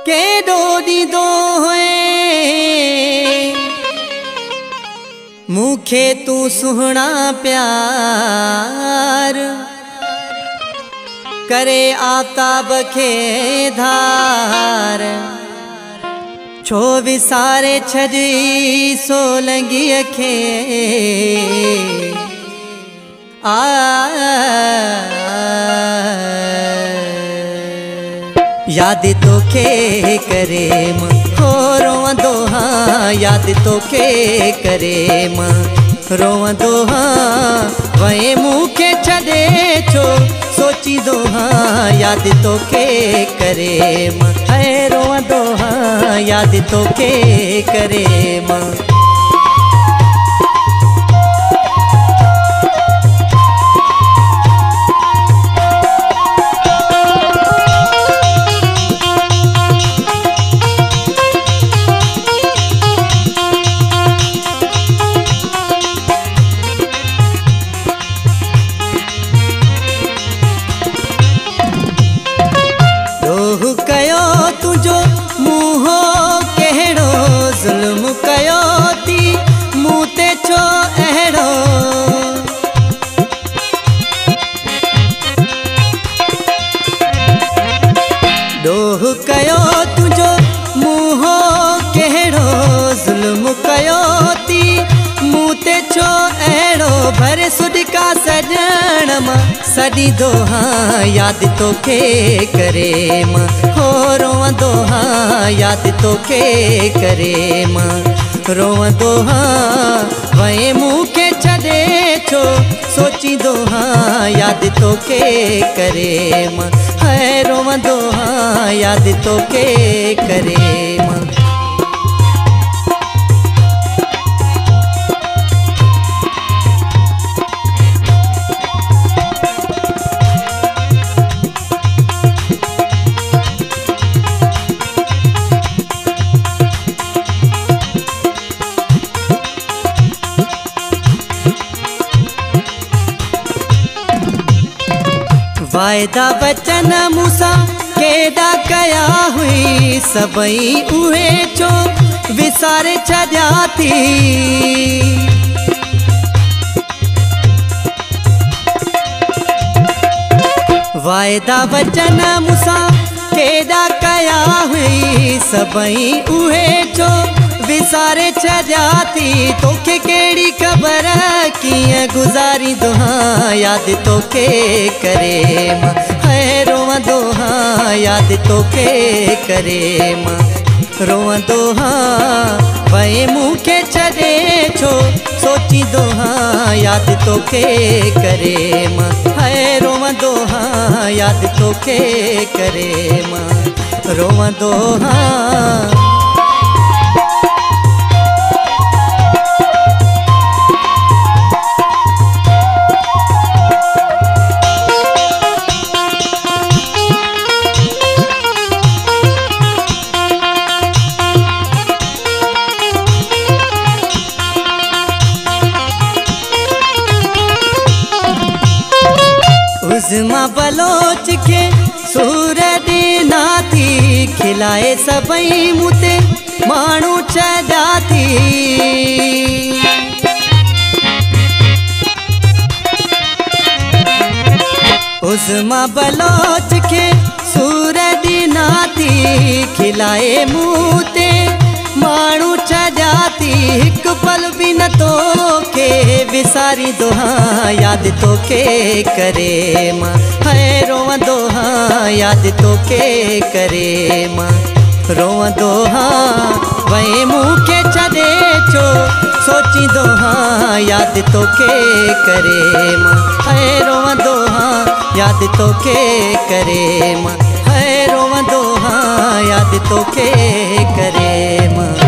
के दी दो मुखे तू सुहना प्यार करे आताब के धार छो विसारे छजी सोलंगी खे याद तो के करे हो रोवंदो हाँ याद तो के करे रोवंदो हाँ वही मुखे छदे छो सोची दो हाँ याद तो के करे है रोवंदो हाँ याद तो के करे तुझो मुहो केड़ो जुल्म कयो ती मुते छो अहड़ो डोह कयो तुझो मुहो केड़ो जुल्म कयो ती मुते छो अहड़ो भरे सुडका सजण मां सदी दो हाँ याद तो के करे हो रोवंदो हाँ याद तो के करे रोवंदो हाँ वही मुखे छदे छो सोची दो हाँ याद तो के करे है रोवंदो हाँ याद तो के करे वायदा वचन मूसा केदा कया हुई सबई उहे चो विसारे छॾिया थी वायदा वचन मूसा केदा कया हुई सबई उहे चो विसारे छॾिया थी तोखे केड़ी ख़बर किए गुजारी दो हाँ याद तो के करे है रोवंदो हाँ याद तो के करे रोवंदो हाँ वही मुखे छदे छो सोची दो हाँ याद तो के करे है रोवंदो हाँ याद तो के करे रोवंदो हाँ उज़मा बलोच के सूर दीना थी खिलाए सबई मुते मानू छॾिया थी उज़मा बलोच के सूर दीना थी खिलाए मुते मानू छॾिया थी हिकु पल भी न तो के विसारी दो हाँ याद तो के करे है रोवंदो हाँ याद तो के करे रोवंदो हाँ वही मुखे छॾे छो सोची दो हाँ याद तो के करे है रोवंदो हाँ याद तो के करे है रोवंदो हाँ याद तो के करे